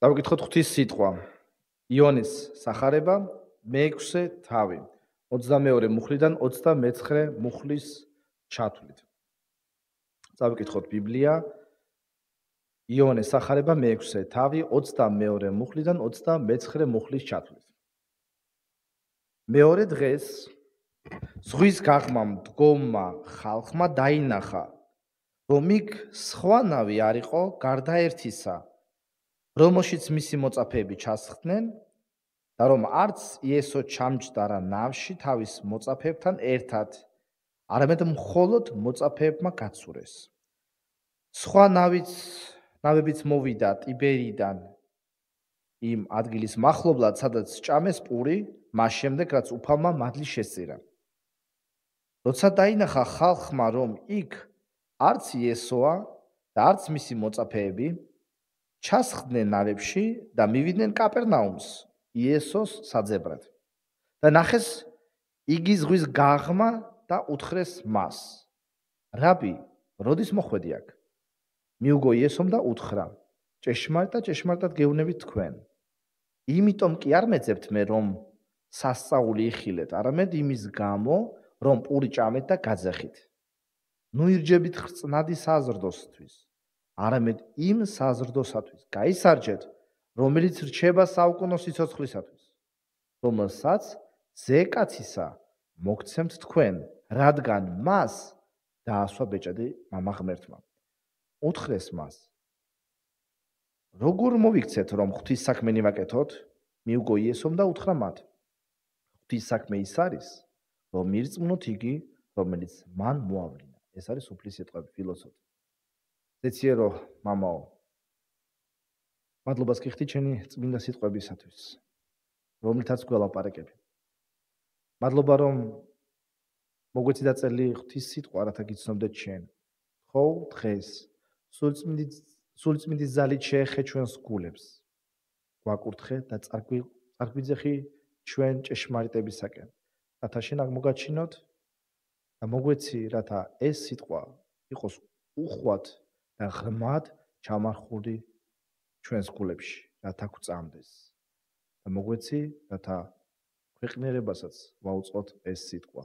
დავიკითხოთ ღვთის სიტყვა. იონის სახარება მე-6 თავი 22 მუხლიდან 29 მუხლის ჩათვლით. დავიკითხოთ ბიბლია. იონის სახარება მე-6 თავი 22 მუხლიდან 29 მუხლის ჩათვლით. მეორე დღეს ზღვის გაღმამ დგომმა ხალხმა დაინახა, რომ იქ სხვა ნავი არ იყო გარდა ერთისა, რომელშიც მისი მოწაფეები ჩასხდნენ და რომ არც იესო ჩამჯდარა ნავში თავის მოწაფეებთან ერთად, არამედ მხოლოდ მოწაფეებმა გაცურეს. სხვა ნავებიც მოვიდა ტიბერიდან იმ ადგილის მახლობლად, სადაც ჭამეს პური, მას შემდეგ რაც უფალმა მადლი შესწირა. როცა დაინახა ხალხმა, რომ იქ არც იესოა და არც მისი მოწაფეები, ჩასხდნენ ნავებში და მივიდნენ კაპერნაუმს, იესოს საძებრად. და ნახეს იგი ზღვის გაღმა და უთხრეს მას: რაბი, როდის მოხვედი აქ? მიუგო იესომ და უთხრა: ჭეშმარიტად გეუბნებით თქვენ, იმიტომ კი არ მეძებთ მე, რომ სასწაული იხილეთ, არამედ იმის გამო, რომ პური ჭამეთ და გაძახით. ნუ ირჯებით ხრწნადი საზრდოსთვის, არამედ იმ საზრდოსათვის გაისარჯეთ, რომელიც რჩება საუკუნო სიცოცხლისათვის, რომელსაც ზეკაცისა მოგცემთ თქვენ, რადგან მას დაასვა ბეჭედი მამა ღმერთმა. უთხრეს მას: როგორ მოვიქცეთ, რომ ღვთის საქმე ნივაკეთოთ? მიუგო იესომ და უთხრა მათ: ღვთის საქმე ის არის, რომ მირწმუნოთ იგი, რომელიც მან მოავლინა. ეს არის უფლის სიტყვები ფილოსოფი. ზეციერო მამაო, მადლობას გიხდი ჩემი წმინდა სიტყვებისათვის, რომლითაც გველაპარაკები. მადლობა, რომ მოგვეცი დაწერილი ღვთის სიტყვა, რათა გიცნობდეთ შენ. ხო, დღეს სულწმინდის ძალით შეეხე ჩვენს გულებს. გვაკურთხე და წარგვიძეხი ჩვენ ჭეშმარიტებისაკენ. რათა შენ აღმოგაჩინოთ და მოგვეცი, რათა ეს სიტყვა იყოს უხვად და ღრმად ჩამარხული ჩვენს გულებში, რათა გვწამდეს. და მოგვეცი, რათა ქვეყნიერებასაც ვაუწყოთ ეს სიტყვა.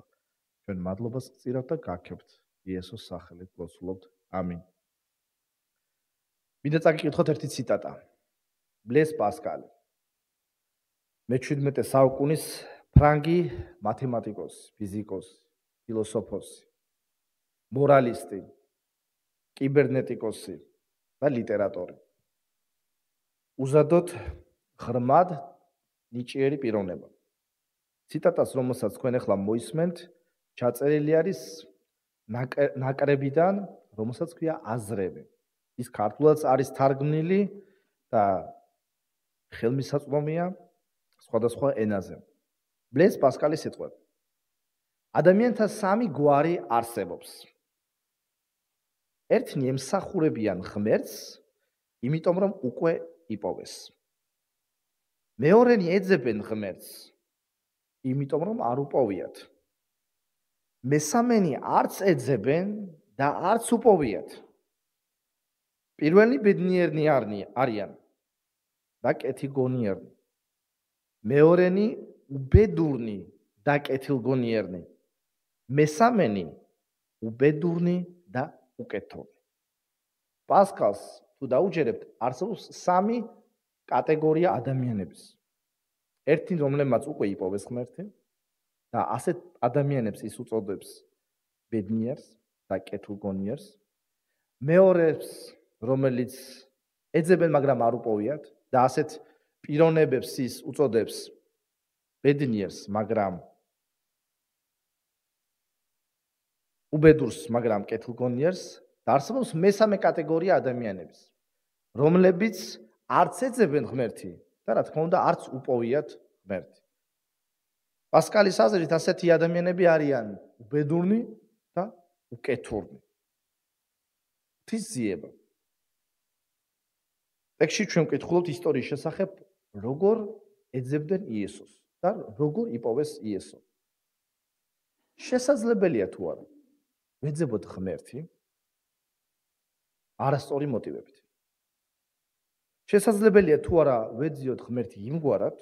ჩვენ მადლობას გწირავთ და გაქებთ იესოს სახელით გვასულობთ. ამინ. მინდა წაგიკითხოთ ერთი ციტატა. ბლეს პასკალი. მე-17 საუკუნის ფრანგი მათემატიკოსი, ფიზიკოსი, ფილოსოფოსი, მორალისტი, კიბერნეტიკოსი და ლიტერატორი. უზადოდ ღრმად ნიჭიერი პიროვნება. ციტატას, რომელსაც თქვენ ახლა მოისმენთ, ჩაწერილი არის ნაკრებიდან, რომელსაც ქვია აზრები. ის ქართულადაც არის თარგმნილი და ხელმისაწვდომია სხვადასხვა ენაზე. ბლეს პასკალის სიტყვები. ადამიანთა სამი გვარი არსებობს. ერთნი ემსახურებიან ღმერთს, იმიტომ რომ უკვე იპოვეს. მეორენი ეძებენ ღმერთს, იმიტომ რომ არ უპოვიათ. მესამენი არც ეძებენ და არც უპოვიათ. პირველი ბედნიერნი არიან და კეთილგონიერნი. მეორენი უბედურნი და კეთილგონიერნი. მესამენი უბედურნი და უკეთონი. პასკალს თუ დაუჯერებთ, არსებობს სამი კატეგორია ადამიანების. ერთი, რომლებმაც უკვე იპოვეს ღმერთი და ასეთ ადამიანებს ის უწოდებს ბედნიერს და კეთილგონიერს. მეორეს, რომელიც ეძებენ, მაგრამ არ უპოვიათ და ასეთ პიროვნებებს ის უწოდებს ბედნიერს, მაგრამ უბედურს, მაგრამ კეთილგონიერს. და არსებობს მესამე კატეგორია ადამიანების, რომლებიც არც ეძებენ ღმერთი და რა თქმა უნდა არც უპოვიათ ღმერთი. პასკალის აზრით ასეთი ადამიანები არიან უბედურნი და უკეთურნი. ღვთისძიება. ტექსტში ჩვენ ვკითხულობთ ისტორიის შესახებ, როგორ ეძებდნენ იესოს და როგორ იპოვეს იესო. შესაძლებელია თუ არა ვეძებოთ ღმერთი არასწორი მოტივებით. შესაძლებელია თუ არა ვეძიოთ ღმერთი იმგვარად,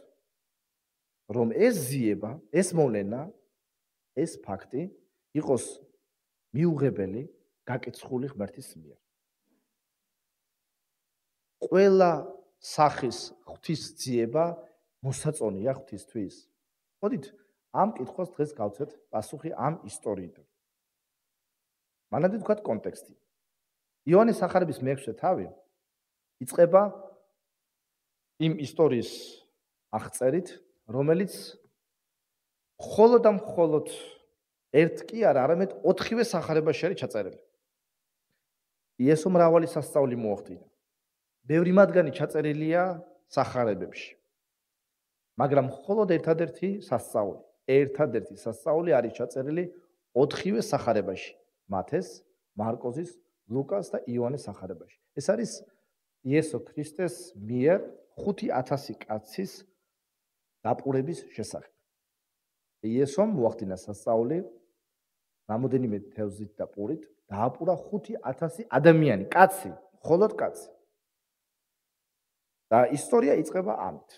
რომ ეს ზიება, ეს მოვლენა, ეს ფაქტი იყოს მიუღებელი, გაკიცხული ღმერთის მიერ. ყველა სახის ღვთისძიება მოსაწონია ღვთისთვის. მოდით ამ კითხვას დღეს გავცეთ პასუხი ამ ისტორიიდან. მანამდე ვთქვათ კონტექსტი. იოანეს სახარების მე-6 თავი იწყება იმ ისტორიის აღწერით, რომელიც მხოლოდ და მხოლოდ ერთ კი არა, არამედ 4-ვე სახარებაში არის ჩაწერილი. იესო მრავალი სასწაული მოახდინა. ბევრი მათგანი ჩაწერილია სახარებებში. მაგრამ მხოლოდ ერთადერთი სასწაული არის ჩაწერილი 4-ვე სახარებაში. მათეს, მარკოზის, ლუკას და იოანეს სახარებაში. ეს არის იესო ქრისტეს მიერ 5000 კაცის დაპყრობის შესახებ. იესომ მოახდინა სასწაული რამოდენიმე თევზით და პურით, დააპყრა 5000 ადამიანი, კაცი, მხოლოდ კაცი. და ისტორია იწყება ამით.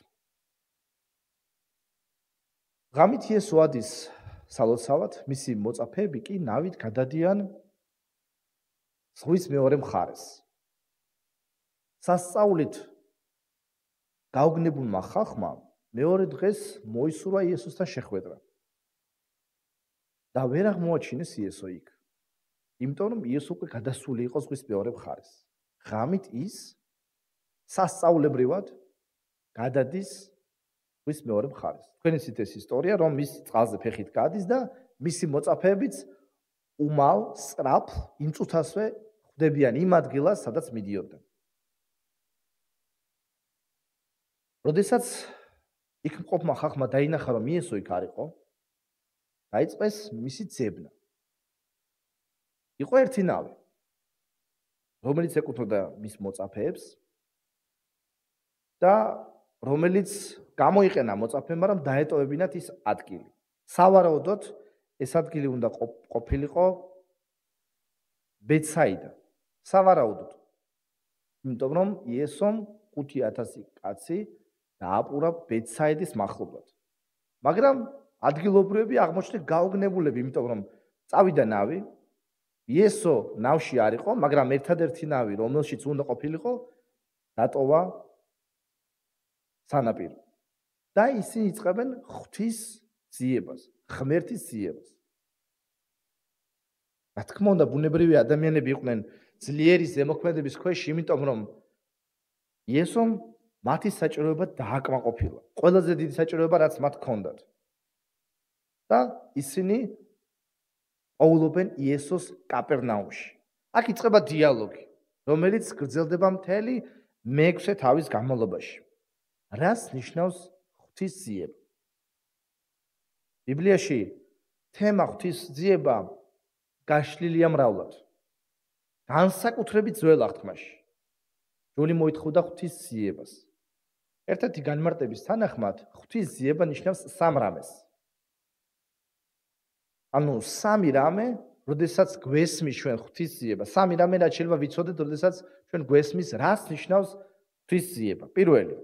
ღამით იესო ადის სალოცავად, მისი მოწაფეები კი ნავით გადადიან ზღვის მეორე მხარეს. სასწაულით გაუგნებულმა ხალხმა მეორე დღეს მოისურვა იესოსთან შეხვედრა. და ვერ აღმოაჩინეს იესო იქ. იმიტომ რომ იესო უკვე გადასული იყო ზღვის მეორე მხარეს. ღამით ის სასწაულებრივად გადადის ზღვის მეორე მხარეს. თქვენ იცით ეს ისტორია, რომ ის წყალზე ფეხით გადის და მისი მოწაფეებიც უმალ სწრაფ იმ წუთასვე ხვდებიან იმ ადგილას, სადაც მიდიოდნენ. როდესაც იქ მყოფმა ხალხმა დაინახა, რომ იესო იქ არ იყო, დაიწყეს მისი ძებნა. იყო ერთი ნავი, რომელიც ეკუთვნოდა მის მოწაფეებს და რომელიც გამოიყენა მოწაფეებმა, რომ დაეტოვებინათ ის ადგილი. სავარაუდოდ ეს ადგილი უნდა ყოფილიყო ბეთსაიდა. სავარაუდოდ. იმიტომ რომ იესომ 5000 კაცი დააპყრა ბეთსაიდის მახლობლად. მაგრამ ადგილობრივები აღმოჩნდნენ გაუგნებულები, იმიტომ რომ წავიდა ნავი, იესო ნავში არ იყო, მაგრამ ერთადერთი ნავი, რომელშიც უნდა ყოფილიყო, დატოვა სანაპირო. და ისინი იწყებენ ღვთის ძიებას, ღმერთის ძიებას. რა თქმა უნდა, ბუნებრივი ადამიანები იყვნენ ძლიერი ზემოქმედების ქვეშ, იმიტომ რომ იესომ მათი საჭიროება დააკმაყოფილა. ყველაზე დიდი საჭიროება, რაც მათ ჰქონდათ. და ისინი პოულობენ იესოს კაპერნაუმში. აქ იწყება დიალოგი, რომელიც გრძელდება მთელი მე-6 თავის განმავლობაში. რას ნიშნავს ღვთის ძიება? ბიბლიაში თემა ღვთის ძიება გაშლილია მრავლად. განსაკუთრებით ძველ აღთქმაში. ჯული მოითხოვდა ღვთის ძიებას. ერთ-ერთი განმარტების თანახმად, ღვთის ძიება ნიშნავს სამ რამეს. ანუ სამი რამე, როდესაც გვესმის ჩვენ ღვთის ძიება, სამი რამე რაც შეიძლება ვიცოდეთ, როდესაც ჩვენ გვესმის, რას ნიშნავს ღვთის ძიება. პირველი,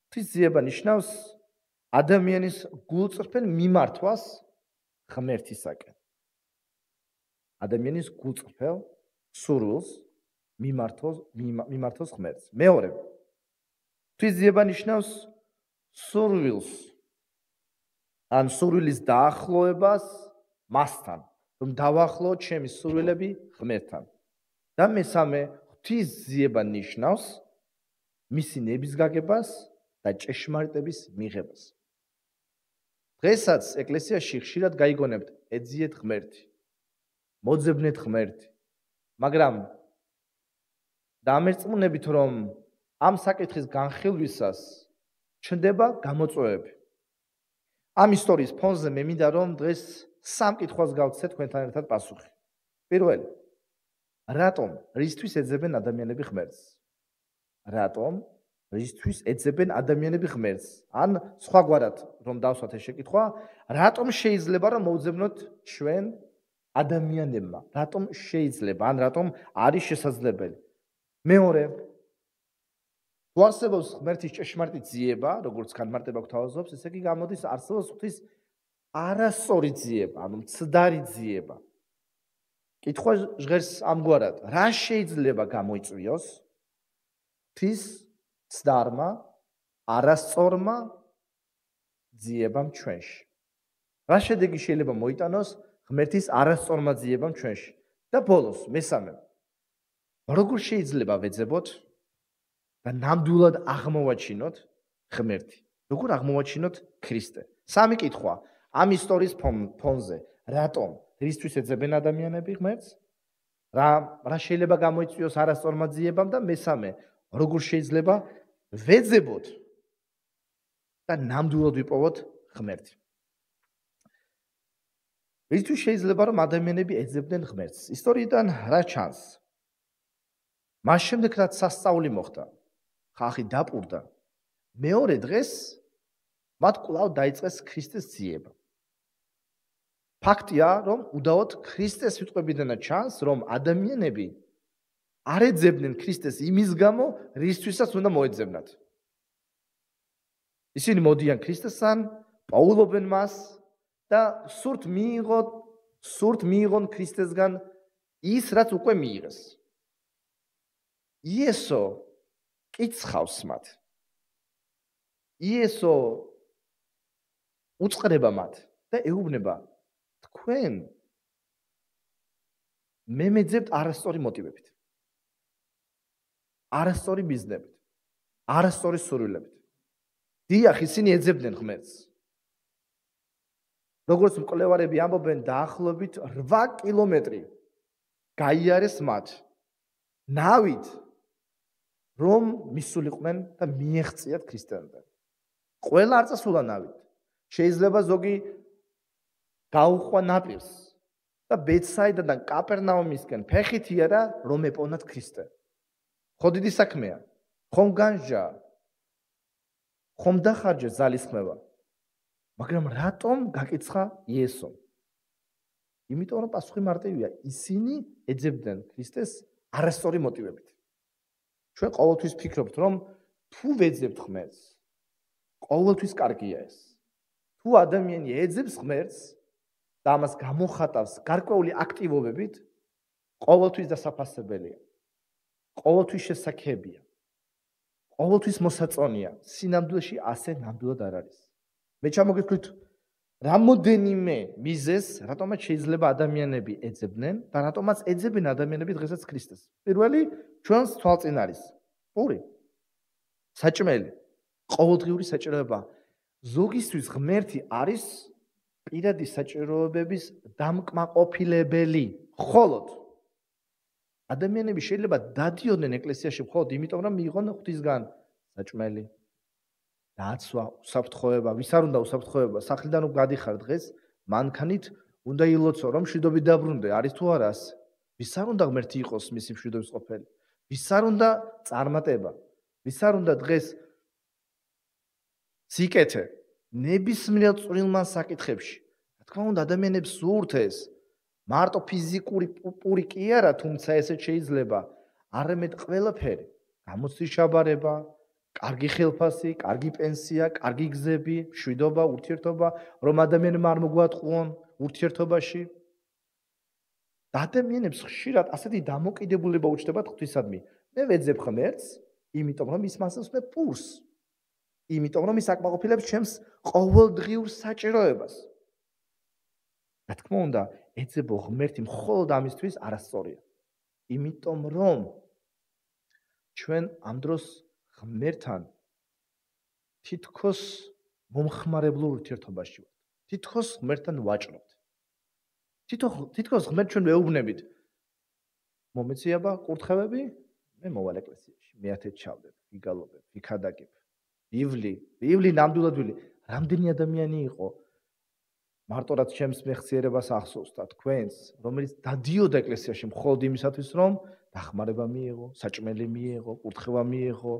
ღვთის ძიება ნიშნავს ადამიანის გულწრფელ მიმართვას ღმერთისაკენ. ადამიანის გულწრფელ სურვილს მიმართოს ღმერთს. მეორე, ღვთის ძიება ნიშნავს სურვილს ან სურვილის დაახლოებას მასთან, რომ დავახლოოთ ჩემი სურვილები ღმერთთან. და მესამე, ღვთის ძიება ნიშნავს მისი ნების გაგებას და ჭეშმარიტების მიღებას. დღესაც ეკლესიაში ხშირად გაიგონებთ ეძიეთ ღმერთი, მოძებნეთ ღმერთი, მაგრამ დამერწმუნებით, რომ ამ საკითხის განხილვისას ჩნდება გამოწვევები. ამ ისტორიის ფონზე მე მინდა რომ დღეს სამ კითხვას გავცეთ თქვენთან ერთად პასუხი. პირველი, რატომ რისთვის ეძებენ ადამიანები ღმერთს? რატომ რისთვის ეძებენ ადამიანები ღმერთს? ან სხვაგვარად რომ დავსვათ ეს შეკითხვა, რატომ შეიძლება რომ მოვძებნოთ ჩვენ ადამიანებმა? რატომ შეიძლება? ან რატომ არის შესაძლებელი? მეორე, თუ არსებობს ღმერთის ჭეშმარიტი ძიება, როგორც განმარტება გვთავაზობს, ესე იგი გამოდის არსებობს ღვთის არასწორი ძიება, ანუ მცდარი ძიება. კითხვა ჟღერს ამგვარად, რა შეიძლება გამოიწვიოს ღვთის მცდარმა, არასწორმა ძიებამ ჩვენში? რა შედეგი შეიძლება მოიტანოს ღმერთის არასწორმა ძიებამ ჩვენში? და ბოლოს, მესამე, როგორ შეიძლება ვეძებოთ და ნამდვილად აღმოვაჩინოთ ღმერთი? როგორ აღმოვაჩინოთ ქრისტე? სამი კითხვა ამ ისტორიის ფონზე. რატომ ქრისტეს ეძებენ ადამიანები ღმერთს? რა შეიძლება გამოიწვიოს არასწორმა ძიებამ და მესამე, როგორ შეიძლება ვეძებოთ და ნამდვილად ვიპოვოთ ღმერთი? რისთვის შეიძლება რომ ადამიანები ეძებდნენ ღმერთს? ისტორიიდან რა ჩანს? მას შემდეგ რაც სასწაული მოხდა, ხალხი დაპურდა, მეორე დღეს მათ კვლავ დაიწყეს ქრისტეს ძიება. ფაქტია, რომ უდავოდ ქრისტეს სიტყვებიდანაც ჩანს, რომ ადამიანები არ ეძებდნენ ქრისტეს იმის გამო, რისთვისაც უნდა მოეძებნათ. ისინი მოდიან ქრისტესთან, პაულობენ მას და სურთ მიიღონ ქრისტესგან ის, რაც უკვე მიიღეს. იესო კიცხავს მათ. იესო უწყრება მათ და ეუბნება, თქვენ მე მეძებთ არასწორი მოტივებით. არასწორი მიზნებით. არასწორი სურვილებით. დიახ, ისინი ეძებდნენ ღმერთს. როგორც მკვლევარები ამბობენ, დაახლოებით 8 კილომეტრი გაიარეს მათ ნავით, რომ მისულიყვნენ და მიეღწიათ ქრისტიანობა. ყველა არ წასულა ნავით. შეიძლება ზოგი გაუხვა ნაპირს და ბეთსაიდიდან კაპერნაუმისკენ ფეხით იარა, რომ ეპოვნათ ქრისტე. ხო დიდი საქმეა. ხომ განსჯა, ხომ დახარჯა ძალისხმევა. მაგრამ რატომ გაკიცხა იესომ? იმიტომ რომ პასუხი მარტივია, ისინი ეძებდნენ ქრისტეს არასწორი მოტივებით. ჩვენ ყოველთვის ფიქრობთ, რომ თუ ვეძებთ ღმერთს, ყოველთვის კარგია ეს. თუ ადამიანი ეძებს ღმერთს და ამას გამოხატავს გარკვეული აქტივობებით, ყოველთვის დასაფასებელია. ყოველთვის შესაძლებელია. ყოველთვის მოსაწონია. სინამდვილეში ასე ნამდვილად არ არის. მე ჩამოგეთვლით რამოდენიმე მიზეზს, რატომაც შეიძლება ადამიანები ეძებდნენ და რატომაც ეძებენ ადამიანები დღესაც ქრისტეს. პირველი ჩვენს თვალწინ არის პური. საჭმელი, ყოველდღიური საჭიროება. ზოგისთვის ღმერთი არის პირადი საჭიროებების დამკმაყოფილებელი. მხოლოდ ადამიანები შეიძლება დადიოდნენ ეკლესიაში მხოლოდ იმიტომ, რომ მიიღონ ღვთისგან საჭმელი, დაცვა, უსაფრთხოება, ვის არ უნდა უსაფრთხოება, სახლიდან რომ გადიხარ დღეს, მანქანით უნდა ილოცო, რომ მშვიდობით დაბრუნდე, არის თუ არა ასე? ვის არ უნდა ღმერთი იყოს მისი მშვიდობის ყოფილი? ვის არ უნდა წარმატება? ვის არ უნდა დღეს სიკეთე ნებისმიერ წვრილმან საკითხებში? რა თქმა უნდა, ადამიანებს სურთ ეს. მარტო ფიზიკური პური კი არა, თუმცა ესეც შეიძლება. არამედ ყველაფერი. გამოცდის ჩაბარება, კარგი ხელფასი, კარგი პენსია, კარგი გზები, მშვიდობა, ურთიერთობა, რომ ადამიანებმა არ მოგვატყუონ ურთიერთობაში. ადამიანებს ხშირად ასეთი დამოკიდებულება უჩნდებათ ღვთისადმი. მე ვეძებ ღმერთს, იმიტომ რომ ის მასწავლებს მე პურს. იმიტომ რომ ის აკმაყოფილებს ჩემს ყოველდღიურ საჭიროებას. რა თქმა უნდა, ეძებო ღმერთი მხოლოდ ამისთვის არასწორია. იმიტომ რომ ჩვენ ამ დროს ღმერთთან თითქოს მომხმარებლურ ურთიერთობაში ვართ. თითქოს ღმერთთან ვაჭრობთ. თითქოს ღმერთ ჩვენ ვეუბნებით. მომეციაბა კურთხევები, მე მოვალ ეკლესიაში, მე ათეთ ჩავდებ, ვიგალობებ, ვიქადაგებ. ბიბლი ნამდვილად ვილი. რამდენი ადამიანი იყო მარტო რაც ჩემს მეხსიერებას ახსოვს და თქვენს, რომელიც დადიოდა ეკლესიაში მხოლოდ იმისათვის, რომ დახმარება მიიღო, საჭმელი მიიღო, კურთხევა მიიღო.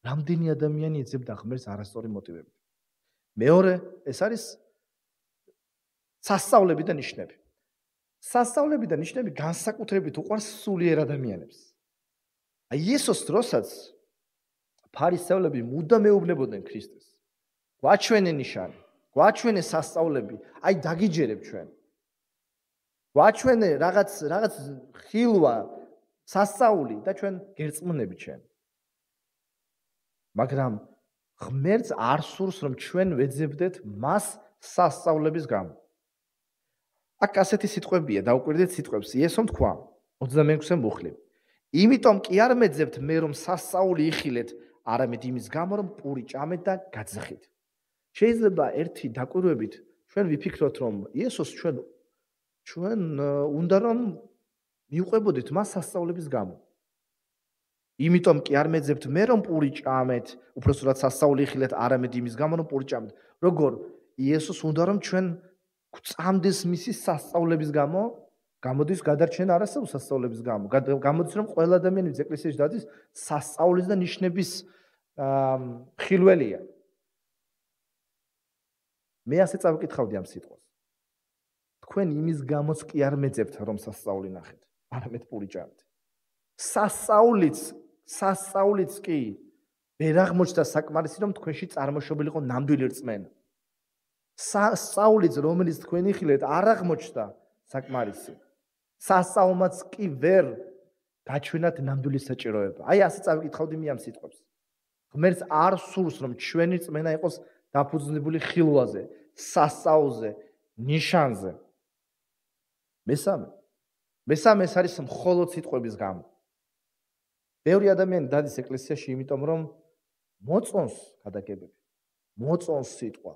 რამდენი ადამიანი ეძებდა ღმერთს არასწორი მოტივებით. მეორე, ეს არის სასწაულები და ნიშნები. სასწაულები და ნიშნები განსაკუთრებით უყვარს სულიერ ადამიანებს. აი იესოს დროსაც ფარისევლები მუდამ ეუბნებოდნენ ქრისტეს. გვაჩვენე ნიშანი, გვაჩვენე სასწაულები, აი დაგიჯერებ ჩვენ. გვაჩვენე რაღაც ხილვა, სასწაული და ჩვენ გერწმუნები ჩვენ. მაგრამ ღმერთს არ სურს რომ ჩვენ ვეძებდეთ მას სასწაულების გამო. აქ ასეთი სიტყვებია, დავუკვირდეთ სიტყვებს. იესომ თქვა 26-ე მუხლი. იმიტომ კი არ მეძებთ მე რომ სასწაული იხილეთ, არამედ იმის გამო რომ პური ჭამეთ და გაძახით. შეიძლება ერთი დაკვირვებით ჩვენ ვიფიქროთ რომ იესოს ჩვენ უნდა რომ მიუყვებოდით მას სასწაულების გამო. იმიტომ კი არ მეძებთ მე რომ პური ჭამეთ, უბრალოდ სასწაული იხილეთ, არამედ იმის გამო რომ პური ჭამეთ. როგორ იესოს უნდა რომ ჩვენ გვწამდეს მისი სასწაულების გამო, გამოდის გადარჩენა არასწაული სასწაულების გამო. გამოდის რომ ყველა ადამიანი ეკლესიაში დადის სასწაულის და ნიშნების ხილველია. მე ასე წავიკითხავდი ამ სიტყვას. თქვენ იმის გამოც კი არ მეძებთ რომ სასწაული ნახეთ, არამედ პური ჭამთ. სასწაულიც კი ვერ აღმოჩნდა საკმარისი რომ თქვენში წარმოშობილიყო ნამდვილი რწმენა. სასწაულიც რომელიც თქვენ იხილეთ არ აღმოჩნდა საკმარისი. სასწაულმაც კი ვერ გაჩვენათ ნამდვილი საჭიროება. აი ასე წავიკითხავდი მე ამ სიტყვებს. ღმერთს არ სურს რომ ჩვენი რწმენა იყოს დაფუძნებული ხილვაზე, სასწაულზე, ნიშანზე. მესამე ეს არის მხოლოდ სიტყვების გამო. ბევრი ადამიანი დადის ეკლესიაში იმიტომ რომ მოწონს გადაგებები, მოწონს სიტყვა.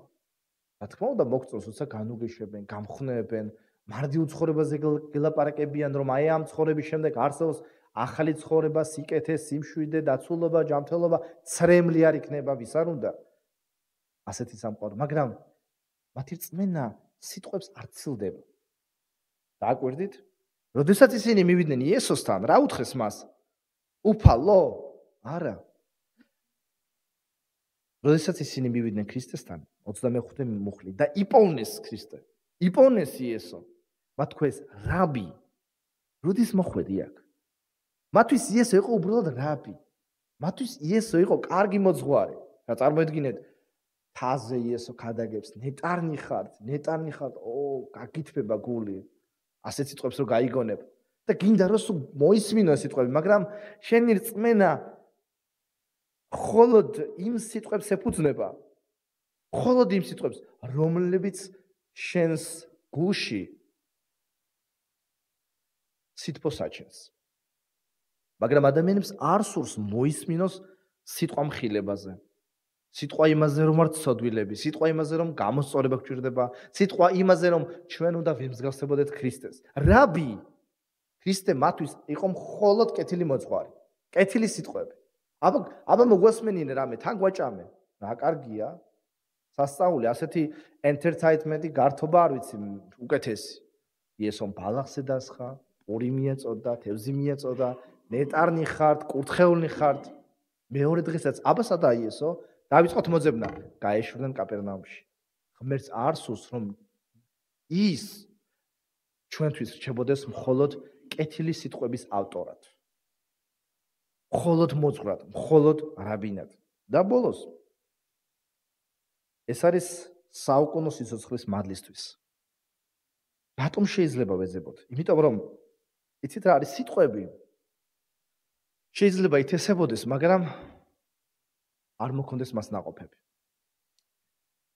რა თქმა უნდა მოგწონს, როცა განუგეშებენ, გამხნევენ, მარდი უცხოვრებაზე გელაპარაკებიან, რომ აი ამ ცხოვრების შემდეგ არსებობს ახალი ცხოვრება, სიკეთე, სიმშვიდე, დაცულობა, ჯანმრთელობა, ცრემლი არ იქნება ვის არ უნდა. ასეთი სამყარო, მაგრამ მათი რწმენა სიტყვებს არ ცილდება. დააკვირდით? როდესაც ისინი მივიდნენ იესოსთან, რა უთხრეს მას? უფალო? არა. როდესაც ისინი მივიდნენ ქრისტესთან, 25 მუხლი და იპოვნეს ქრისტე. იპოვნეს იესო. მათ თქვეს რაბი. როდის მოხვედი აქ? მათთვის იესო იყო უბრალოდ რაბი. მათთვის იესო იყო კარგი მოძღვარი. რა წარმოედგინეთ? თაზე იესო ქადაგებს, ნეტარნი ხართ, გაგითბება გული. ასეთ სიტყვებს რო გაიგონებ და გინდა რომ მოისმინო სიტყვები, მაგრამ შენი რწმენა მხოლოდ იმ სიტყვებს ეფუძნება, მხოლოდ იმ სიტყვებს, რომლებიც შენს გულში სითბოს აჩენს. მაგრამ ადამიანებს არ სურს მოისმინოს სიტყვა მხილებაზე. სიტყვა იმაზე რომ არ ცოდვილები, სიტყვა იმაზე რომ გამოსწორება გჭირდება, სიტყვა იმაზე რომ ჩვენ უნდა ვიმსგავსებოდეთ ქრისტეს. რაბი ქრისტე მათთვის იყო მხოლოდ კეთილი მოძღვარი, კეთილი სიტყვები. აბა მოგვასმენინე რამე, თან გვაჭამე. რა კარგია? სასწაული, ასეთი entertainment-ი გართობა არ ვიცი, უკეთესი. იესომ ბალახზე დასხა, პური მიეწოდა, თევზი მიეწოდა, ნეტარნი ხართ, კურთხეულნი ხართ. მეორე დღესაც აბა სადა იესო? დავიწყოთ მოძებნა, გაეშვნენ კაპერნაუმში. ღმერთს არ სურს რომ ის ჩვენთვის რჩებოდეს მხოლოდ კეთილი სიტყვების ავტორად. მხოლოდ მოძღვრად, მხოლოდ რაბინად. და ბოლოს ეს არის საუკუნო სიცოცხლის მადლისთვის. რატომ შეიძლება ვეძებოთ? იმიტომ რომ იცით რა არის სიტყვები? შეიძლება ითესებოდეს, მაგრამ არ მოქონდეს მას ნაყოფები.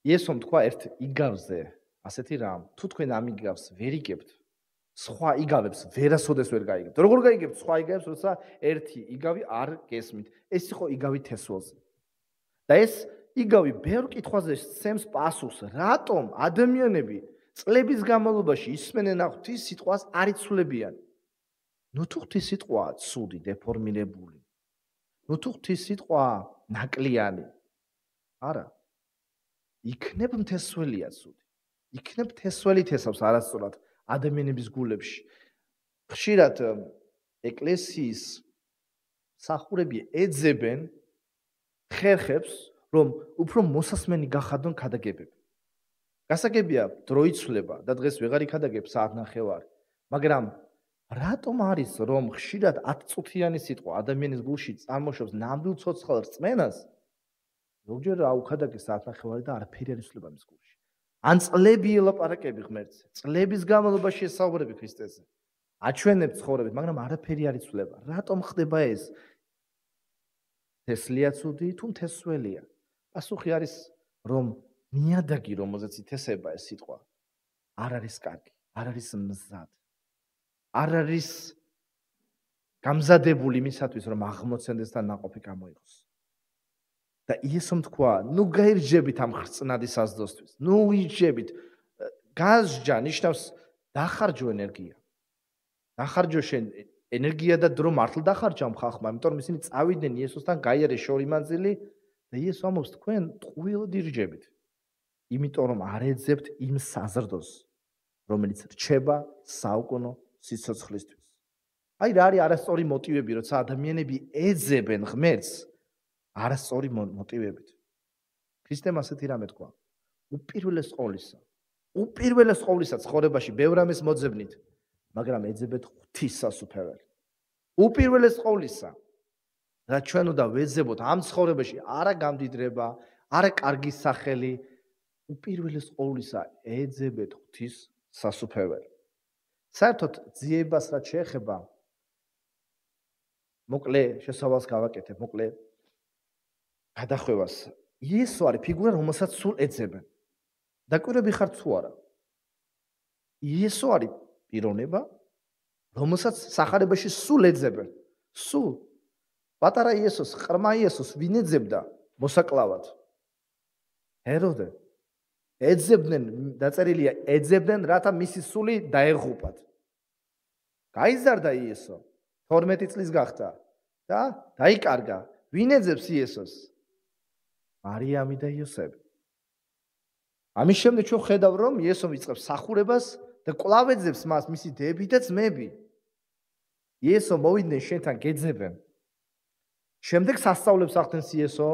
იესომ თქვა ერთ იგავზე, ასეთი რამ, თუ თქვენ ამ იგავს ვერ იგებთ, სხვა იგავებს ვერასოდეს ვერ გაიგებთ. როგორ გაიგებთ სხვა იგავებს, როცა ერთი იგავი არ გესმით. ეს იყო იგავი თესვაზე. და ეს იგავი ბევრ კითხვაზე სცემს პასუხს, რატომ ადამიანები წლების განმავლობაში ისმენენ ღვთის სიტყვას არ იცვლებიან. ნუ თუ ღვთის სიტყვაა ცუდი, დეფორმირებული. ნუ თუ ღვთის სიტყვაა ნაკლიანი. არა. იქნებ მთესველია ცუდი. იქნებ მთესველი თესავს არასწორად ადამიანების გულებში. ხშირად ეკლესიის სახურები ეძებენ ხერხებს, რომ უფრო მოსასმენი გახადონ ქადაგებები. გასაგებია დრო იცვლება და დღეს ვეღარ იქადაგებს საათნახევარი, მაგრამ რატომ არის რომ ხშირად 10 წუთიანი სიტყვა ადამიანის გულში წარმოშობს ნამდვილ ცოცხალ რწმენას? ზოგჯერ აუხადაგე საათნახევარი და არაფერი არ იცვლება მის გულში. ან წლები ელაპარაკები ღმერთს, წლების განმავლობაში ესაუბრები ქრისტეზე. აჩვენებ ცხოვრებით, მაგრამ არაფერი არ იცვლება. რატომ ხდება ეს? თესლია ცუდი თუ მთესველია? პასუხი არის რომ ნიადაგი, რომელზეც ითესება ეს სიტყვა, არ არის კარგი, არ არის მზად. არ არის გამზადებული იმისათვის, რომ აღმოცენდეს და ნაყოფი გამოიღოს. და იესომ თქვა, ნუ გაირჯებით ამ ხრწნადი საზრდოსთვის. ნუ ირჯებით. გაზრჯა ნიშნავს დახარჯო ენერგია. დახარჯო შენ ენერგია და დრო მართლა დახარჯა ამ ხალხმა, იმიტომ რომ ისინი წავიდნენ იესოსთან, გაიარეს შორი მანძილი და იესო ამბობს, თქვენ ტყუილად ირჯებით. იმიტომ რომ არ ეძებთ იმ საზრდოს, რომელიც რჩება საუკუნო სიცოცხლისთვის. აი რა არის არასწორი მოტივები, როცა ადამიანები ეძებენ ღმერთს არასწორი მოტივებით. ქრისტემ ასეთი რამე თქვა. უპირველეს ყოვლისა ცხოვრებაში ბევრ რამეს მოძებნით, მაგრამ ეძებეთ ღვთის სასუფეველი. უპირველეს ყოვლისა, რაც ჩვენ უნდა ვეძებოთ ამ ცხოვრებაში, არა გამდიდრება, არა კარგი სახელი, უპირველეს ყოვლისა ეძებეთ ღვთის სასუფეველი. საერთოდ ძიებას რაც შეეხება, მოკლე შესავალს გავაკეთებ, მოკლე გადახვევას. იესო არის ფიგურა, რომელსაც სულ ეძებენ. დაკვირვები ხარ თუ არა? იესო არის პიროვნება, რომელსაც სახარებაში სულ ეძებენ. სულ. პატარა იესოს, ყრმა იესოს ვინ ეძებდა მოსაკლავად? ჰეროდე. ეძებდნენ, დაწერილია, ეძებდნენ, რათა მისი სული დაეღუპათ. გაიზარდა იესო, 12 წლის გახდა და დაიკარგა. ვინ ეძებს იესოს? მარიამი და იოსები. ამის შემდეგ ჩვენ ხედავ, რომ იესო იწყებს სახურებას და კვლავ ეძებს მას მისი დები და ძმები. იესო მოვიდნენ შენთან გეძებენ. შემდეგ სასწაულებს ახდენს იესო,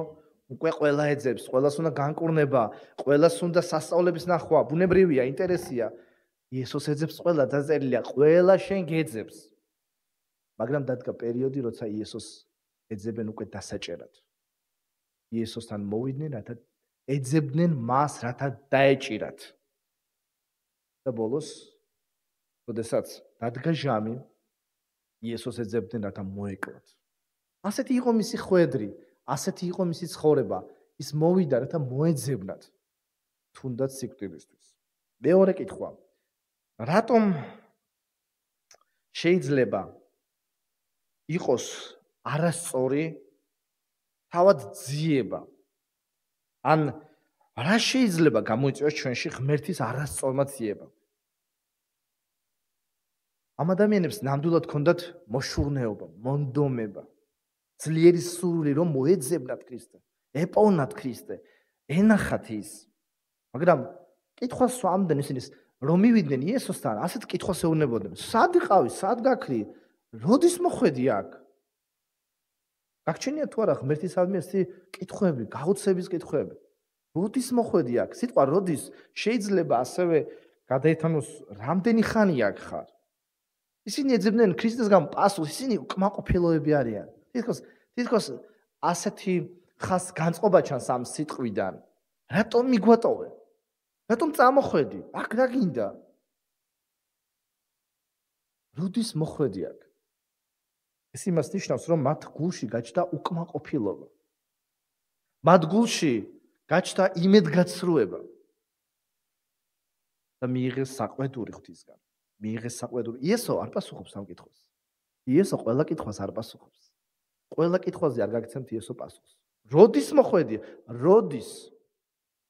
უკვე ყველა ეძებს, ყველას უნდა განკურნება, ყველას უნდა სასწაულების ნახვა, ბუნებრივია, ინტერესია. იესოს ეძებს ყველა, დაწერილია, ყველა შენ გეძებს. მაგრამ დადგა პერიოდი, როცა იესოს ეძებენ უკვე დასაჭერად. იესოსთან მოვიდნენ, რათა ეძებდნენ მას, რათა დაეჭირათ. და ბოლოს, როდესაც დადგა ჟამი, იესოს ეძებდნენ, რათა მოეკლათ. ასეთი იყო მისი ხვედრი, ასეთი იყო მისი ცხოვრება. ის მოვიდა, რათა მოეძებნათ, თუნდაც სიკვდილისთვის. მეორე კითხვა. რატომ შეიძლება იყოს არასწორი თავად ძიება? ან რა შეიძლება გამოიწვიოს ჩვენში ღმერთის არასწორმა ძიება? ამ ადამიანებს ნამდვილად ჰქონდათ მოშურნეობა, მონდომება, ძლიერი სურვილი, რომ მოეძებნათ ქრისტე, ეპოვნათ ქრისტე, ენახათ ის. მაგრამ კითხვას სვამდნენ ისინი, რომ მივიდნენ იესოსთან, ასეთ კითხვას ეუბნებოდნენ. სად იყავი, სად გაქრი? როდის მოხვედი აქ? გაგჩენია თუ არა ღმერთის ადამიანის კითხვები, გაუცების კითხვები. როდის მოხვედი აქ? სიტყვა როდის შეიძლება ასევე გადაეთანოს რამდენი ხანი აქ ხარ? ისინი ეძებდნენ ქრისტესგან პასუხს, ისინი უკმაყოფილოები არიან. თითქოს ასეთი ხას განწყობა ჩანს ამ სიტყვიდან. რატომ მიგვატოვე? რატომ წამოხვედი? აქ რა გინდა? როდის მოხვედი აქ? ეს იმას ნიშნავს, რომ მათ გულში გაჩნდა უკმაყოფილობა. მათ გულში გაჩნდა იმედგაცრუება. და მიიღეს საყვედური ღვთისგან. მიიღეს საყვედური. იესო არ პასუხობს ამ კითხვას. იესო ყველა კითხვას არ პასუხობს. ყველა კითხვაზე არ გაგცემთ იესო პასუხს. როდის მოხვედი? როდის?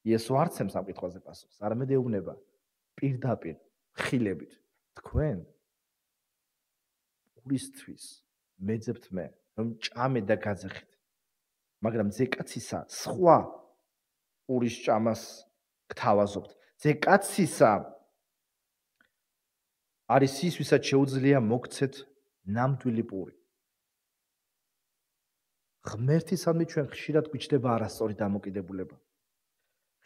იესო არ ცემს ამ კითხვაზე პასუხს. არამედ ეუბნება პირდაპირ, ხილებით. თქვენ პურისთვის მეძებთ მე, რომ ჭამე და გაძახით. მაგრამ ძეკაცისა სხვა პურის ჭამას გთავაზობთ. ძეკაცისა არის ის, ვისაც შეუძლია მოგცეთ ნამდვილი პური. ღმერთისადმი ჩვენ ხშირად გვიჩნდება არასწორი დამოკიდებულება.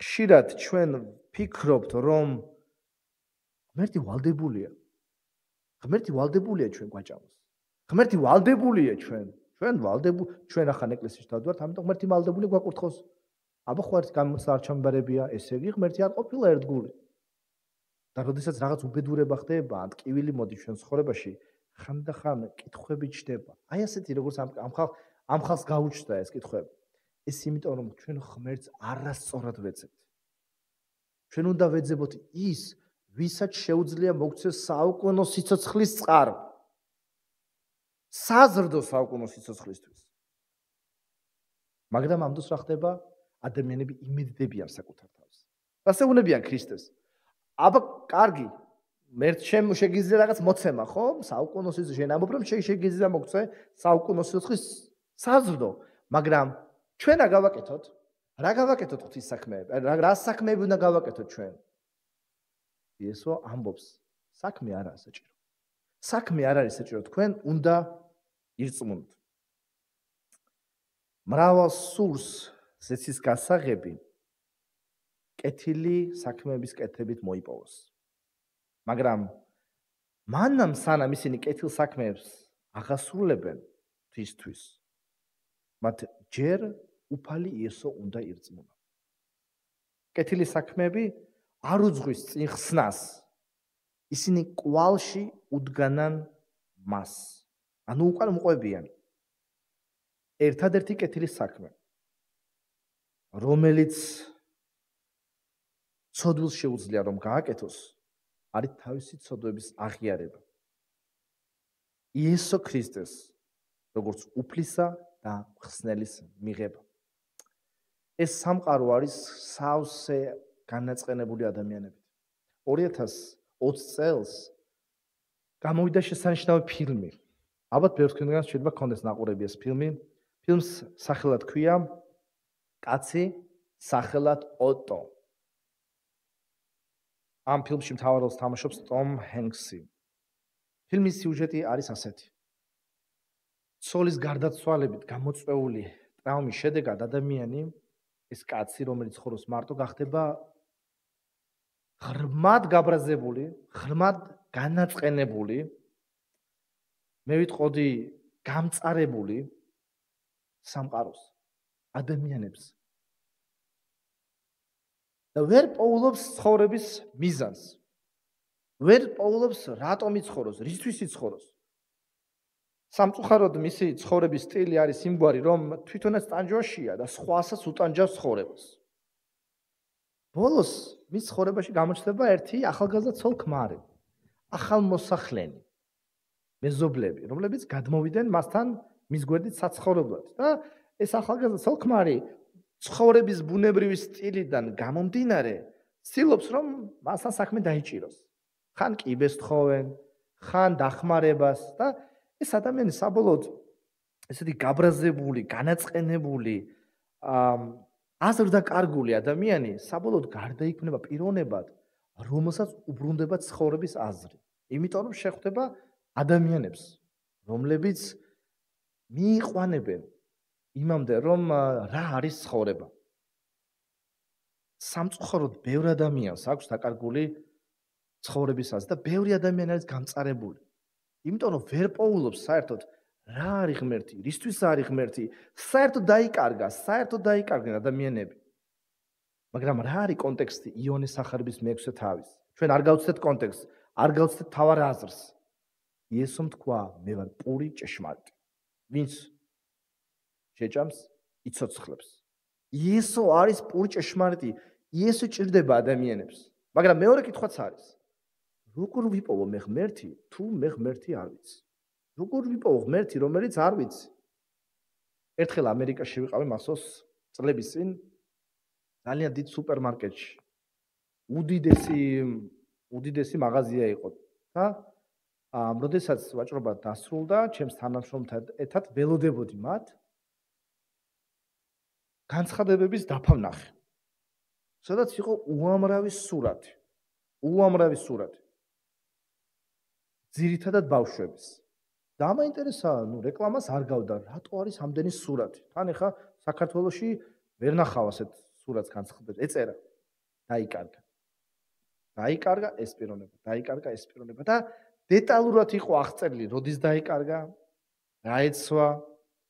ხშირად ჩვენ ფიქრობთ, რომ ღმერთი ვალდებულია. ღმერთი ვალდებულია ჩვენ გვაჭამოს. ღმერთი ვალდებულია ჩვენ ახან ეკლესიაში დავდივართ, ამიტომ ღმერთი ვალდებული გვაკურთხოს. აბა ხო არის გამოცდა არ ჩამბარებია, ესე იგი ღმერთი არ ყოფილა ერთგული. და როდესაც რაღაც უბედურება ხდება, ან ტკივილი მოდის ჩვენ ცხოვრებაში, ხანდახან კითხვები ჩდება. აი ასეთი როგორც ამ ხალხს გაუჩნდა ეს კითხვები. ეს იმიტომ რომ ჩვენ ღმერთს არასწორად ვეძებთ. ჩვენ უნდა ვეძებოთ ის, ვისაც შეუძლია მოგცეს საუკუნო სიცოცხლის წყარო. საზრდო საუკუნო სიცოცხლისთვის. მაგრამ ამ დროს რა ხდება? ადამიანები იმედდებიან საკუთარ თავს. ასეუნებიან ქრისტეს. აბა კარგი, მერც შეგიძლია რაღაც მოცემა, ხო? საუკუნო სიცოცხლის შენ ამბობ რომ შეგიძლია მოგცე საუკუნო სიცოცხლის საზრდო, მაგრამ ჩვენ რა გავაკეთოთ? რა გავაკეთოთ ღვთის საქმეები? რა საქმეები უნდა გავაკეთოთ ჩვენ? იესო ამბობს, საქმე არ არის საჭირო. საქმე არ არის საჭირო, თქვენ უნდა ირწმუნოთ. მრავალ სურს ზეცის გასაღები კეთილი საქმეების კეთებით მოიპოვოს. მაგრამ მანამ სანამ ისინი კეთილ საქმეებს აღასრულებენ ღვთისთვის, მათ ჯერ უფალი იესო უნდა ირწმუნონ. კეთილი საქმეები არ უძღვის წინ ხსნას. ისინი კვალში უდგანან მას. ანუ უკან მოყვებიან. ერთადერთი კეთილი საქმე, რომელიც ცოდვილს შეუძლია რომ გააკეთოს, არის თავისი ცოდვების აღიარება. იესო ქრისტეს როგორც უფლისა და მხსნელის მიღება. ეს სამყარო არის სავსე განაწყენებული ადამიანებით. 2020 წელს გამოვიდა შესანიშნავი ფილმი. ალბათ ბევრ თქვენგანს შეიძლება გქონდეს ნაყურები ეს ფილმი. ფილმს სახელად ქვია კაცი სახელად ოტო. ამ ფილმში მთავარ როლს თამაშობს ტომ ჰენქსი. ფილმის სიუჟეტი არის ასეთი. ცოლის გარდაცვალებით გამოწვეული ტრავმის შედეგად ადამიანი, ეს კაცი, რომელიც ცხოვრობს მარტო, გახდება ღრმად გაბრაზებული, ღრმად განაწყენებული, მე ვიტყოდი გამწარებული სამყაროს, ადამიანებს. და ვერ პოულობს ცხოვრების მიზანს. ვერ პოულობს რატომ იცხოვროს, რისთვის იცხოვროს. სამწუხაროდ მისი ცხოვრების სტილი არის იმგვარი, რომ თვითონაც ტანჯვაშია და სხვასაც უტანჯავს ცხოვრებას. ბოლოს მის ცხოვრებაში გამოჩნდება ერთი ახალგაზრდა ცოლ-ქმარი, ახალმოსახლენი, მეზობლები, რომლებიც გადმოვიდნენ მასთან მის გვერდით საცხოვრებლად. და ეს ახალგაზრდა ცოლ-ქმარი ცხოვრების ბუნებრივი სტილიდან გამომდინარე, ცდილობს რომ მასთან საქმე დაიჭიროს. ხან კიბეს თხოვენ, ხან დახმარებას და ეს ადამიანი საბოლოოდ ესეთი გაბრაზებული, განაწყენებული, აზრდაკარგული ადამიანი საბოლოოდ გარდაიქმნება პიროვნებად, რომელსაც უბრუნდება ცხოვრების აზრი. იმიტომ რომ შეხვდება ადამიანებს, რომლებიც მიიყვანებენ იმამდე რომ რა არის ცხოვრება. სამწუხაროდ ბევრ ადამიანს აქვს დაკარგული ცხოვრების აზრი და ბევრი ადამიანი არის გამწარებული. იმიტომ რომ ვერ პოულობს საერთოდ რა არის ღმერთი, რისთვის არის ღმერთი, საერთოდ დაიკარგნენ ადამიანები. მაგრამ რა არის კონტექსტი იონეს სახარების მე-6 თავის? ჩვენ არ გავცდეთ კონტექსტს, არ გავცდეთ თავარ აზრს. იესომ თქვა, მე ვარ პური ჭეშმარიტი. ვინც შეჭამს, იცოცხლებს. იესო არის პური ჭეშმარიტი. იესო ჭირდება ადამიანებს. მაგრამ მეორე კითხვაც არის. როგორ ვიპოვო მე ღმერთი, თუ მე ღმერთი არ ვიცი? როგორ ვიპოვო ღმერთი, რომელიც არ ვიცი? ერთხელ ამერიკაში ვიყავი მახსოვს წლების წინ ძალიან დიდ სუპერმარკეტში. უდიდესი მაღაზია იყო და როდესაც ვაჭრობა დასრულდა, ჩემს თანამშრომლთან ერთად ველოდებოდი მათ განცხადებების დაფა ვნახე. სადაც იყო უამრავი სურათი. ძირითადად ბავშვების. და მაინტერესა, რეკლამას არ გავდა, რატო არის ამდენი სურათი? თან ეხა საქართველოში ვერ ნახავ ასეთ სურათს განცხადებს. ეწერა. დაიკარგა ეს პიროვნება და დეტალურად იყო აღწერილი, როდის დაიკარგა, რა ეცვა,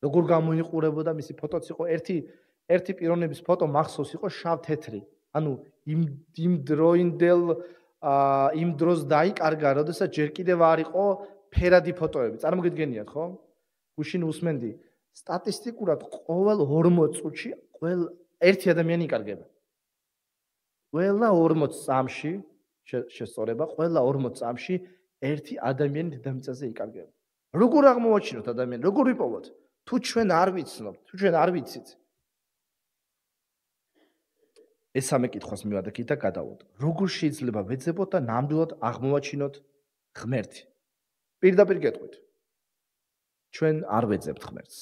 როგორ გამოიყურებოდა, მისი ფოტოც იყო ერთი პიროვნების ფოტო მახსოვს იყო შავ-თეთრი. ანუ იმ დროს დაიკარგა, როდესაც ჯერ კიდევ არ იყო ფერადი ფოტოები. წარმოგიდგენიათ, ხო? გუშინ უსმენდი, სტატისტიკურად ყოველ 40 წუთში ერთი ადამიანი იკარგება. ყველა 40 წამში შესწორება, ყველა 40 წამში ერთი ადამიანი დედამიწაზე იკარგება. როგორ აღმოვაჩინოთ ადამიანი, როგორ ვიპოვოთ? თუ ჩვენ არ ვიცნობთ, თუ ჩვენ არ ვიცით. ეს სამი კითხვას მივადგეთ და გადავოთ. როგორ შეიძლება ვეძებოთ და ნამდვილად აღმოვაჩინოთ ღმერთი? პირდაპირ გეტყვით. ჩვენ არ ვეძებთ ღმერთს.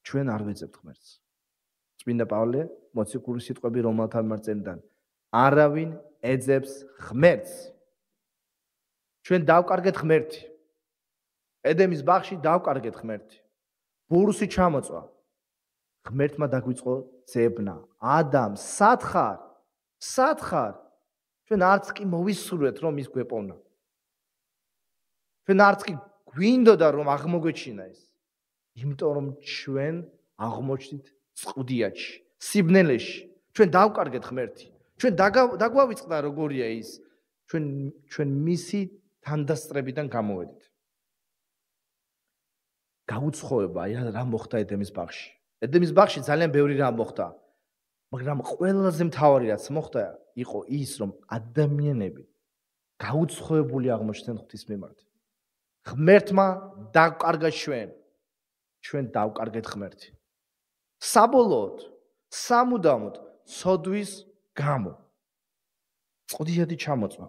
ჩვენ არ ვეძებთ ღმერთს. წმინდა პავლე მოციქული სიტყვები რომელთა მარწენიდან არავინ ეძებს ღმერთს. ჩვენ დავკარგეთ ღმერთი. ედემის ბაღში დავკარგეთ ღმერთი. ბურსი ჩამოწვა. ღმერთმა დაგვიწყო ძებნა. ადამ, სათხარ. ჩვენ არც კი მოვისურვეთ რომ ის გვეპოვნა. ჩვენ არც კი გვინდოდა რომ აღმოგვეჩინა ეს. იმიტომ რომ ჩვენ აღმოჩნდით წყუდიაჩი, სიბნელეში. ჩვენ დავკარგეთ ღმერთი. ჩვენ დაგვავიწყდა როგორია ის. ჩვენ მისი თანდასწრებიდან გამოვედით. გაუცხოება რა მოხდა ედემის ბაღში. ედემის ბაღში ძალიან ბევრი რამ მოხდა. მაგრამ ყველაზე მთავარი რაც მოხდა იყო ის რომ ადამიანები გაუცხოებული აღმოჩნდნენ ღვთის მიმართ. ღმერთმა დაკარგა ჩვენ დავკარგეთ ღმერთი. საბოლოოდ სამუდამოდ ცოდვის გამო წყუდიადი ჩამოწვა.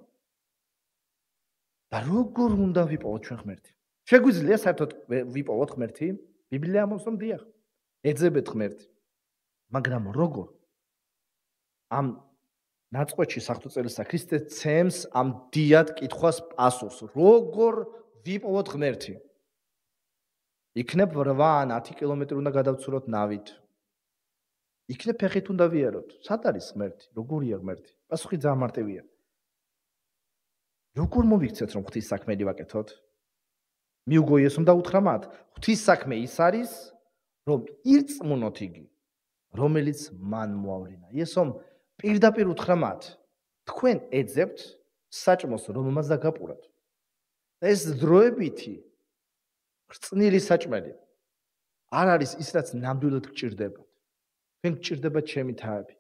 და როგორ უნდა ვიპოვოთ ჩვენ ღმერთი? შეგვიძლია საერთოდ ვიპოვოთ ღმერთი? ბიბლია ამბობს რომ დიახ. ეძებეთ ღმერთი. მაგრამ როგორ? ამ ნაწყვეტში საღვთო ქრისტე ცემს ამ დიად კითხვას პასუხს. როგორ ვიპოვოთ ღმერთი? იქნებ 8 ან 10 კილომეტრი უნდა გადავცუროთ ნავით. იქნებ ფეხით უნდა ვიაროთ. სად არის ღმერთი? როგორია ღმერთი? პასუხი ძალიან მარტივია. როგორ მოვიქცეთ რომ ღვთის საქმეები ვაკეთოთ? მიუგო იესომ დაუთხრა მათ, ღვთის საქმე ის არის, რომ ირწმუნოთ იგი, რომელიც მან მოავლინა. იესომ პირდაპირ უთხრა მათ, თქვენ ეძებთ საჭმოს, რომელმაც დაგაპურათ. ეს დროებითი ხრწნილი საჭმელი არ არის ის, რაც ნამდვილად გჭირდებათ. თქვენ გჭირდებათ ჩემი თავები.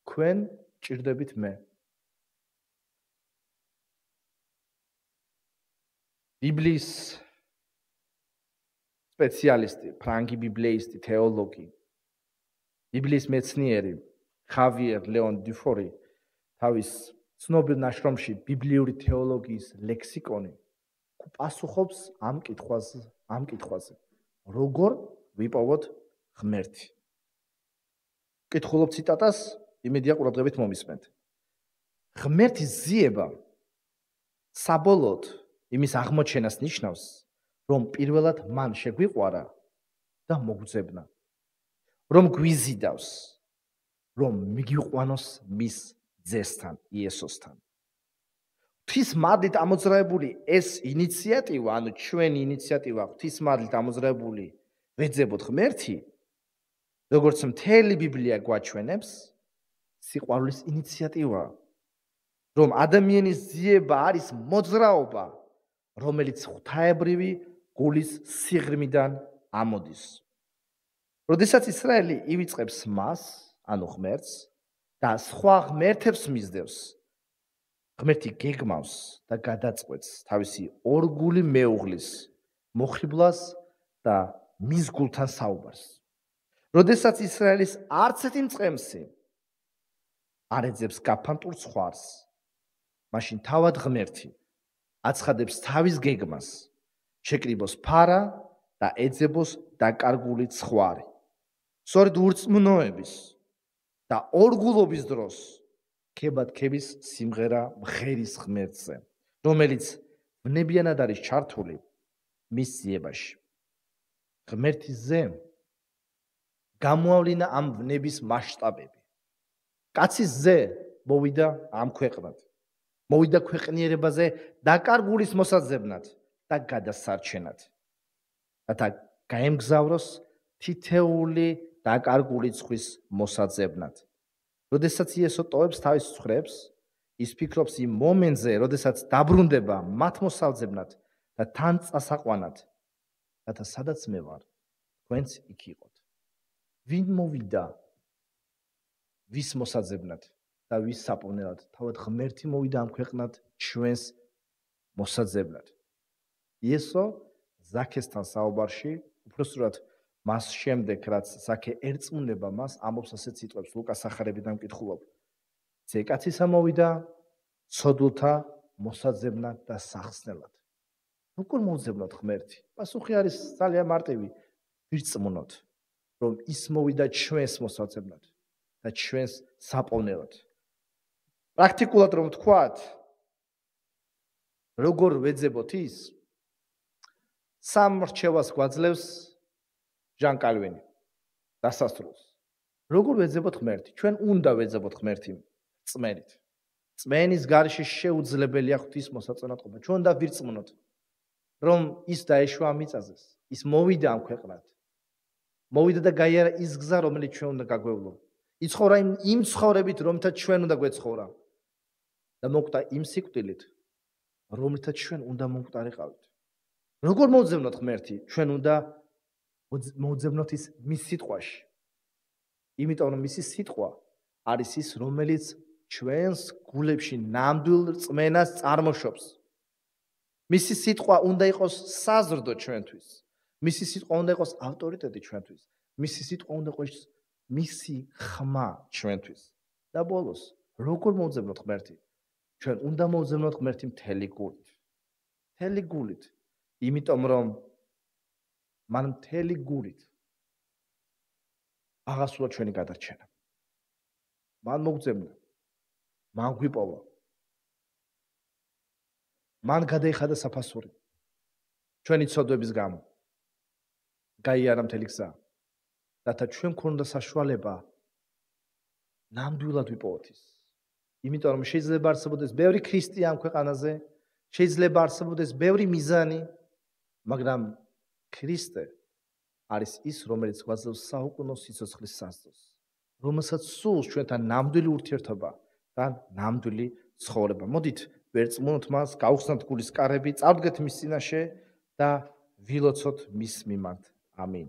თქვენ გჭირდებით მე. ბიბლიის სპეციალისტი, ფრანგი ბიბლიისტი, თეოლოგი, ბიბლიის მეცნიერი ხავიერ ლეონ დიფორი თავის ცნობილ ნაშრომში ბიბლიური თეოლოგიის ლექსიკონი პასუხობს ამ კითხვაზე. როგორ ვიპოვოთ ღმერთი? კითხულობ ციტატას, იმედია ყურადღებით მომისმენთ. ღმერთის ზიება საბოლოოდ იმის აღმოჩენას ნიშნავს, რომ პირველად მან შეგვიყვარა და მოგძებნა, რომ გვიზიდავს, რომ მიგიყვანოს მის ძესთან, იესოსთან. ღვთის მადლით ამოძრავებული ეს ინიციატივა, ანუ ჩვენი ინიციატივა, ღვთის მადლით ამოძრავებული ვეძებოთ ღმერთი, როგორც მთელი ბიბლია გვაჩვენებს, სიყვარულის ინიციატივაა, რომ ადამიანის ძიება არის მოძრაობა, რომელიც ღვთაებრივი გულის სიღრმიდან ამოდის. როდესაც ისრაელი ივიწყებს მას, ანუ ღმერთს და სხვა ღმერთებს მისდევს, ღმერთი გეგმავს და გადაწყვეტს თავისი ორგული მეუღლის მოხიბლას და მის გულთან საუბარს. როდესაც ისრაელის არც ერთი მწყემსი არ ეძებს გაფანტურ ცხვარს, მაშინ თავად ღმერთი აცხადებს თავის გეგმას, შეკრიბოს ფარა და ეძებოს დაკარგული ცხვარი. სწორედ ურწმუნოების და ორგულობის დროს ქებადქების სიმღერა მღერის ღმერთზე, რომელიც ვნებიანად არის ჩართული მის ძიებაში. ღმერთის ზე გამოავლინა ამ ვნების მასშტაბები. კაცის ზე მოვიდა ამ ქვეყნად. მოვიდა ქვეყნიერებაზე დაკარგულის მოსაძებნად და გადასარჩენად. რათა გაემგზავროს თითეული დაკარგული ცხვის მოსაძებნად. როდესაც იესო ტოვებს თავის ცხვრებს, ის ფიქრობს იმ მომენტზე, როდესაც დაბრუნდება მათ მოსალძებნად და თან წასაყვანად, რათა სადაც მე ვარ, თქვენც იქ იყოთ. ვინ მოვიდა ვის მოსაძებნად და ვის საპოვნელად? თავად ღმერთი მოვიდა ამ ქვეყნად ჩვენს მოსაძებნად. იესო ზაქესთან საუბარში, უпроსტად მას შემდეგ, რაც ზაქე ერწმუნება მას, ამბობს ასეთ სიტყვებს ლუკას სახარებიდან ვკითხულობ. ზეკაცისა მოვიდა ცოდულთა მოსაძებნად და სახსნელად. როგორ მოვძებნოთ ღმერთი? პასუხი არის ძალიან მარტივი. ვირწმუნოთ, რომ ის მოვიდა ჩვენს მოსაძებნად და ჩვენს საპოვნელად. პრაქტიკულად რომ ვთქვათ, როგორ ვეძებოთ ის? სამ რჩევას გვაძლევს ჟან კალვინი დასასრულს. როგორ ვეძებოთ ღმერთი? ჩვენ უნდა ვეძებოთ ღმერთი რწმენით. რწმენის გარეშე შეუძლებელია ღვთის მოსაწონათყოფა. ჩვენ უნდა ვირწმუნოთ, რომ ის დაეშვა მიწაზეს, ის მოვიდა ამ ქვეყნად. მოვიდა და გაიარა ის გზა, რომელიც ჩვენ უნდა გაგვევლო. იცხოვრა იმ ცხოვრებით, რომლითაც ჩვენ უნდა გვეცხოვრა. და მოკვდა იმ სიკვდილით, რომლითაც ჩვენ უნდა მომკვდარიყავით. როგორ მოვძებნოთ ღმერთი? ჩვენ უნდა მოვძებნოთ ის მის სიტყვაში. იმიტომ რომ მისი სიტყვა არის ის, რომელიც ჩვენს გულებში ნამდვილ რწმენას წარმოშობს. მისი სიტყვა უნდა იყოს საზრდო ჩვენთვის. მისი სიტყვა უნდა იყოს ავტორიტეტი ჩვენთვის. მისი სიტყვა უნდა იყოს მისი ხმა ჩვენთვის. და ბოლოს, როგორ მოვძებნოთ ღმერთი? ჩვენ უნდა მოვძებნოთ ღმერთი მთელი გულით. მთელი გულით. იმიტომ რომ მან მთელი გულით აღასრულა ჩვენი გადარჩენა. მან მოგძებნა. მან გვიპოვა. მან გადაიხადა საფასური. ჩვენი ცოდვების გამო. გაიარა მთელი გზა. რათა ჩვენ გქონდა საშუალება ნამდვილად ვიპოვოთ ის. იმიტომ რომ შეიძლება არსებობდეს ბევრი ქრისტე ამ ქვეყანაზე, შეიძლება არსებობდეს ბევრი მიზანი, მაგრამ ქრისტე არის ის, რომელიც გვაძლევს საუკუნო სიცოცხლის სასწრებს, რომელსაც სულს ჩვენთან ნამდვილი ურთიერთობა და ნამდვილი ცხოვრება. მოდით ვერწმუნოთ მას, გავხსნათ გულის კარები, წავდგეთ მის წინაშე და ვილოცოთ მის მიმართ. ამინ.